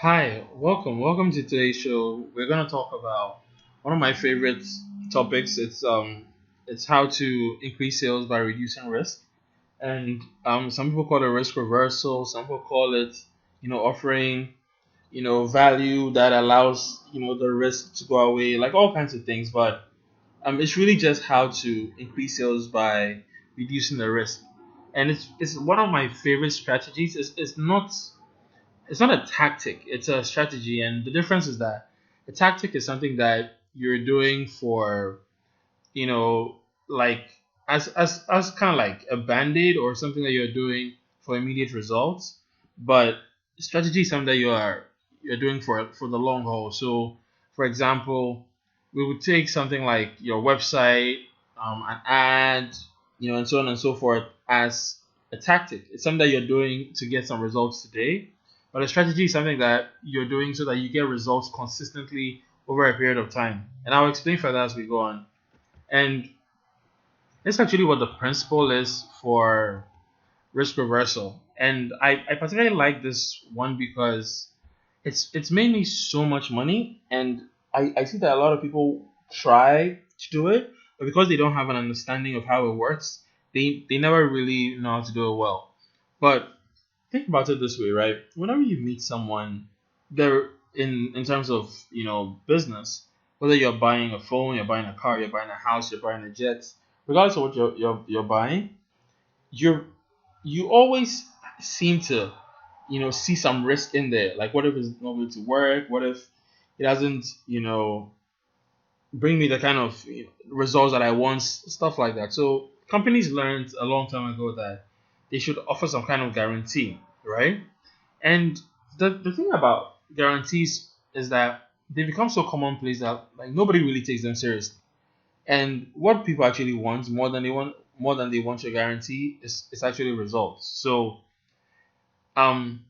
Hi, welcome to today's show. We're gonna talk about one of my favorite topics. It's how to increase sales by reducing risk. And some people call it risk reversal. Some people call it, offering, value that allows, the risk to go away, like all kinds of things. But it's really just how to increase sales by reducing the risk. And it's one of my favorite strategies. It's not a tactic, it's a strategy. And the difference is that a tactic is something that you're doing for, you know, like as kind of like a band-aid or something that you're doing for immediate results. But strategy is something that you're doing for the long haul. So for example, we would take something like your website, an ad, and so on and so forth as a tactic. It's something that you're doing to get some results today, but a strategy is something that you're doing so that you get results consistently over a period of time. And I'll explain further as we go on. And that's actually what the principle is for risk reversal. And I particularly like this one because it's made me so much money. And I see that a lot of people try to do it, but because they don't have an understanding of how it works, they never really know how to do it well. But think about it this way, right? Whenever you meet someone, they're in terms of business, whether you're buying a phone, you're buying a car, you're buying a house, you're buying a jet, regardless of what you're buying, you're you always seem to see some risk in there. Like, what if it's not going to work? What if it doesn't bring me the kind of results that I want? Stuff like that. So companies learned a long time ago that they should offer some kind of guarantee, right? And the thing about guarantees is that they become so commonplace that like nobody really takes them seriously. And what people actually want more than they want your guarantee is actually results. So um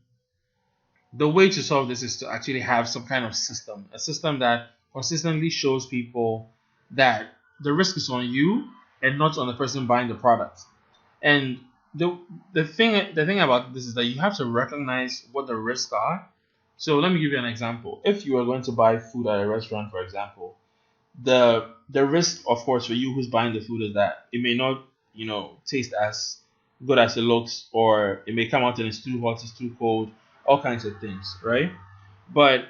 the way to solve this is to actually have some kind of system, a system that consistently shows people that the risk is on you and not on the person buying the product. And the thing about this is that you have to recognize what the risks are. So let me give you an example. If you are going to buy food at a restaurant, for example, the risk, of course, for you who's buying the food is that it may not, taste as good as it looks, or it may come out and it's too hot, it's too cold, all kinds of things, right? But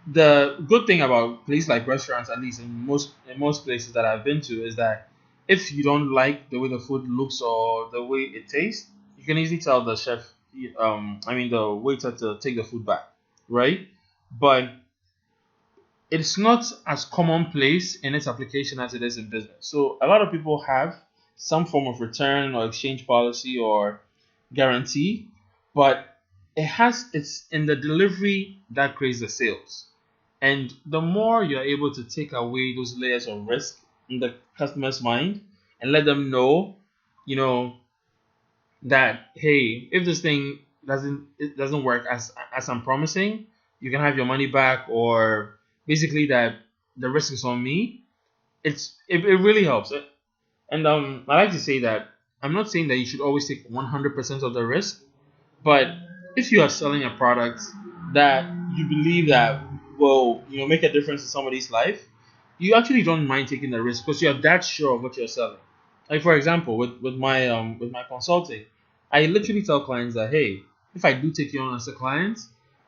the good thing about places like restaurants, at least in most places that I've been to, is that if you don't like the way the food looks or the way it tastes, you can easily tell the chef, I mean the waiter, to take the food back, right? But it's not as commonplace in its application as it is in business. So a lot of people have some form of return or exchange policy or guarantee, but it's in the delivery that creates the sales. And the more you're able to take away those layers of risk in the customer's mind and let them know, you know, that hey, if this thing doesn't work as I'm promising, you can have your money back, or basically that the risk is on me. It really helps. And I like to say that I'm not saying that you should always take 100% of the risk, but if you are selling a product that you believe that will make a difference in somebody's life, you actually don't mind taking the risk because you're that sure of what you're selling. Like for example, with my consulting, I literally tell clients that hey, if I do take you on as a client,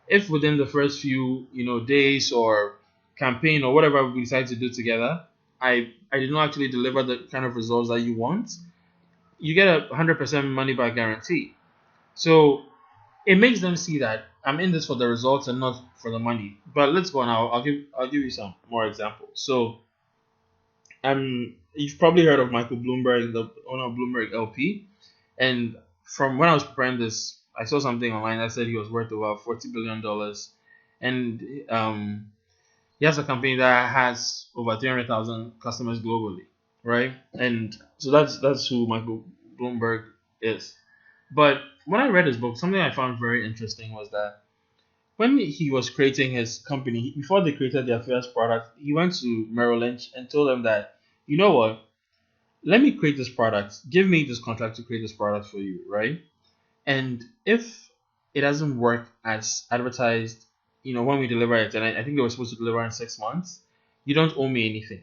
if within the first few days or campaign or whatever we decide to do together, I did not actually deliver the kind of results that you want, you get a 100% money back guarantee. So it makes them see that I'm in this for the results and not for the money. But let's go now. I'll give you some more examples. So you've probably heard of Michael Bloomberg, the owner of Bloomberg LP. And from when I was preparing this, I saw something online that said he was worth about $40 billion, and he has a company that has over 300,000 customers globally, right? And so that's who Michael Bloomberg is. But when I read his book, something I found very interesting was that when he was creating his company, before they created their first product, he went to Merrill Lynch and told them that, you know what, let me create this product. Give me this contract to create this product for you, right? And if it doesn't work as advertised, when we deliver it, and I think they were supposed to deliver in 6 months, you don't owe me anything.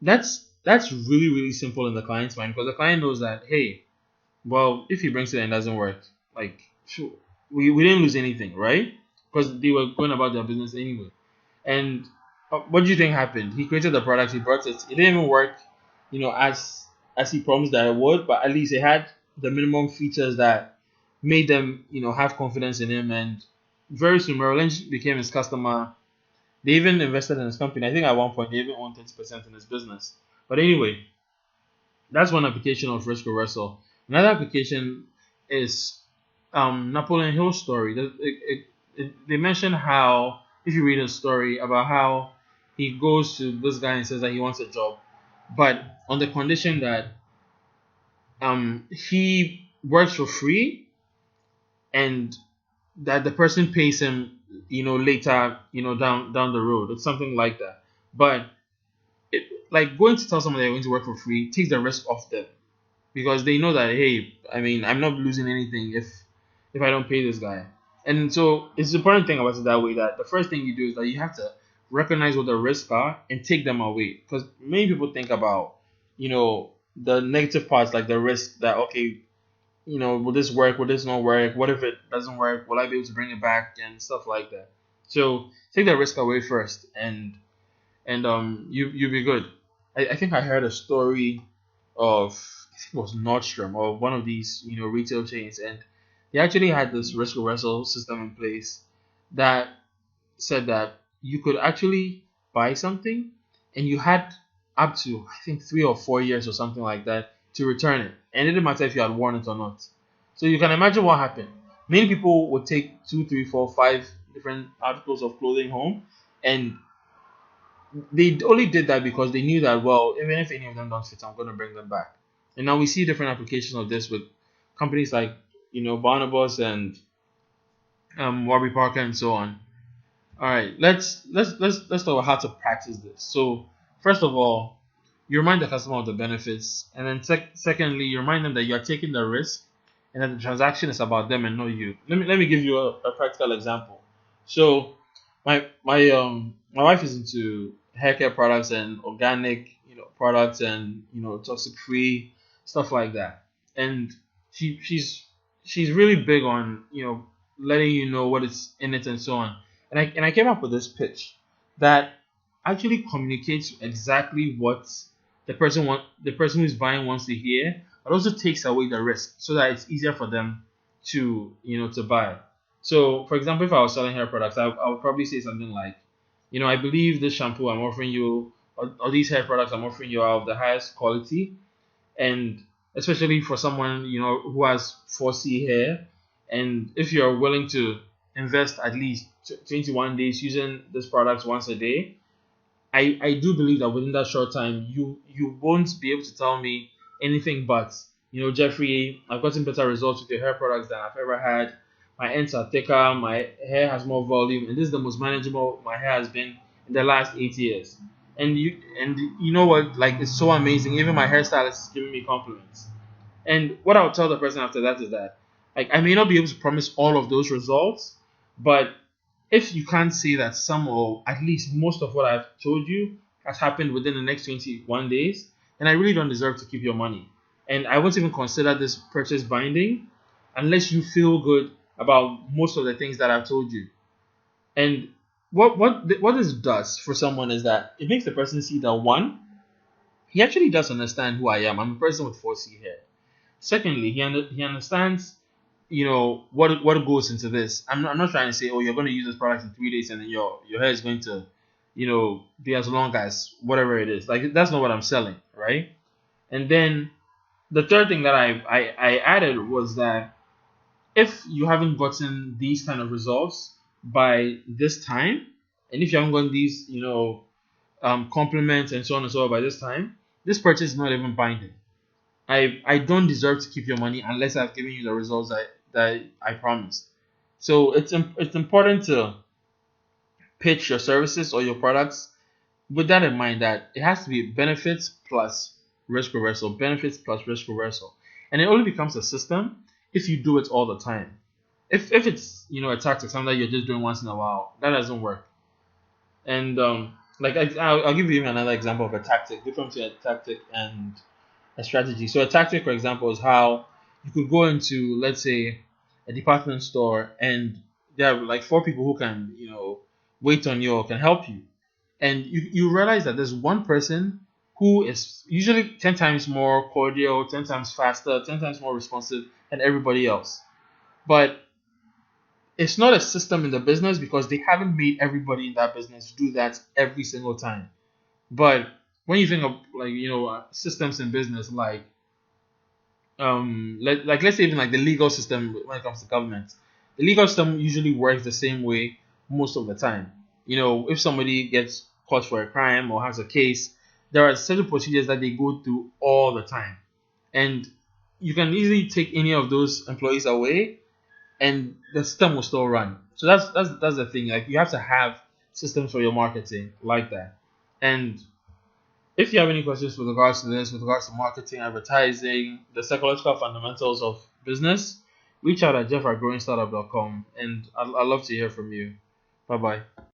That's really, really simple in the client's mind, because the client knows that, hey, well, if he brings it and it doesn't work, like, sure, we didn't lose anything, right? Because they were going about their business anyway. And what do you think happened? He created the product, he brought it. It didn't even work, as he promised that it would, but at least it had the minimum features that made them, have confidence in him. And very soon, Merrill Lynch became his customer. They even invested in his company. I think at one point they even owned 30% in his business. But anyway, that's one application of risk reversal. Another application is Napoleon Hill's story. They mention how, if you read a story about how he goes to this guy and says that he wants a job, but on the condition that he works for free, and that the person pays him, later, down the road. It's something like that. But like going to tell someone they're going to work for free takes the risk off them, because they know that, hey, I mean, I'm not losing anything if I don't pay this guy. And so it's the important thing about it that way, that the first thing you do is that you have to recognize what the risks are and take them away. Because many people think about, the negative parts, like the risk that, okay, will this work? Will this not work? What if it doesn't work? Will I be able to bring it back and stuff like that? So take the risk away first, and you'll be good. I think I heard a story of, I think it was Nordstrom or one of these retail chains, and they actually had this risk reversal system in place that said that you could actually buy something and you had up to, I think, 3 or 4 years or something like that to return it, and it didn't matter if you had worn it or not. So you can imagine what happened. Many people would take two, three, four, five different articles of clothing home, and they only did that because they knew that, well, even if any of them don't fit, I'm going to bring them back. And now we see different applications of this with companies like, Barnabas and Warby Parker and so on. All right, let's talk about how to practice this. So first of all, you remind the customer of the benefits, and then secondly, you remind them that you are taking the risk, and that the transaction is about them and not you. Let me give you a practical example. So my wife is into hair care products and organic products, and toxic free stuff like that, and she's really big on letting you know what is in it and so on. And I came up with this pitch that actually communicates exactly what the person who's buying wants to hear, but also takes away the risk so that it's easier for them to buy. So, for example, if I was selling hair products, I would probably say something like, I believe this shampoo I'm offering you, or these hair products I'm offering you, are of the highest quality, and especially for someone who has 4C hair, and if you're willing to invest at least 21 days using this product once a day, I do believe that within that short time, you won't be able to tell me anything but, Jeffrey, I've gotten better results with your hair products than I've ever had. My ends are thicker, my hair has more volume, and this is the most manageable my hair has been in the last 8 years. And you know what? Like, it's so amazing. Even my hairstylist is giving me compliments. And what I'll tell the person after that is that, like, I may not be able to promise all of those results, but if you can't say that some or at least most of what I've told you has happened within the next 21 days, then I really don't deserve to keep your money. And I won't even consider this purchase binding unless you feel good about most of the things that I've told you. And what this does for someone is that it makes the person see that, one, he actually does understand who I am. I'm a person with 4C hair. Secondly, he understands what goes into this. I'm not trying to say, oh, you're going to use this product in 3 days and then your hair is going to be as long as whatever it is. Like, that's not what I'm selling, right? And then the third thing that I added was that if you haven't gotten these kind of results by this time, and if you haven't gotten these compliments and so on and so on by this time, this purchase is not even binding. I don't deserve to keep your money unless I've given you the results that I promised. So it's important to pitch your services or your products with that in mind, that it has to be benefits plus risk reversal, benefits plus risk reversal. And it only becomes a system if you do it all the time. If it's a tactic, something that you're just doing once in a while, that doesn't work. And like I'll give you another example of a tactic, different between a tactic and a strategy. So a tactic, for example, is how you could go into, let's say, a department store, and there are like four people who can wait on you or can help you, and you realize that there's one person who is usually 10 times more cordial, 10 times faster, 10 times more responsive than everybody else. But it's not a system in the business because they haven't made everybody in that business do that every single time. But when you think of like systems in business, like let's say even like the legal system when it comes to government, the legal system usually works the same way most of the time. If somebody gets caught for a crime or has a case, there are certain procedures that they go through all the time, and you can easily take any of those employees away and the system will still run. So that's the thing. Like, you have to have systems for your marketing like that. And if you have any questions with regards to this, with regards to marketing, advertising, the psychological fundamentals of business, reach out at jeff@growing startup.com, and I'd love to hear from you. Bye bye.